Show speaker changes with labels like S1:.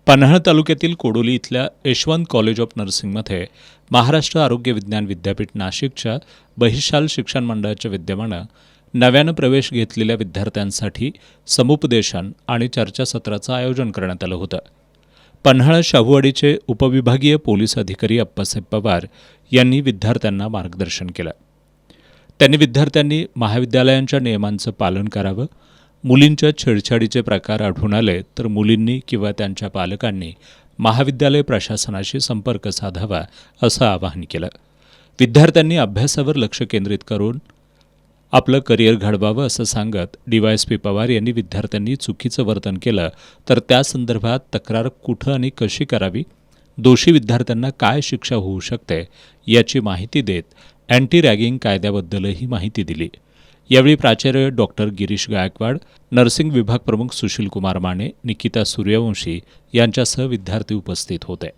S1: पन्हाळ तालुक्यातील कोडोली इथल्या Yashwant college of नर्सिंगमध्ये Maharashtra आरोग्य विज्ञान विद्यापीठ नाशिकच्या बहिशाल शिक्षण मंडळाच्या विद्यमानं नव्यानं प्रवेश घेतलेल्या विद्यार्थ्यांसाठी समुपदेशन आणि चर्चासत्राचं आयोजन करण्यात आलं होतं. पन्हाळ शाहूवाडीचे उपविभागीय पोलीस अधिकारी अप्पासाहेब पवार यांनी विद्यार्थ्यांना मार्गदर्शन केलं. त्यांनी विद्यार्थ्यांनी महाविद्यालयांच्या नियमांचं पालन करावं, मुलींच्या छेडछाडीचे प्रकार आढळून आले तर मुलींनी किंवा त्यांच्या पालकांनी महाविद्यालय प्रशासनाशी संपर्क साधावा असं आवाहन केलं. विद्यार्थ्यांनी अभ्यासावर लक्ष केंद्रित करून आपलं करिअर घडवावं असं सांगत DYSP पवार यांनी विद्यार्थ्यांनी चुकीचं वर्तन केलं तर त्या संदर्भात तक्रार कुठं आणि कशी करावी, दोषी विद्यार्थ्यांना काय शिक्षा होऊ शकते याची माहिती देत अँटी रॅगिंग कायद्याबद्दलही माहिती दिली. यावेळी प्राचार्य डॉक्टर गिरीश गायकवाड, नर्सिंग विभाग प्रमुख सुशील कुमार माने, निकिता सूर्यवंशी यांच्यासह विद्यार्थी उपस्थित होते.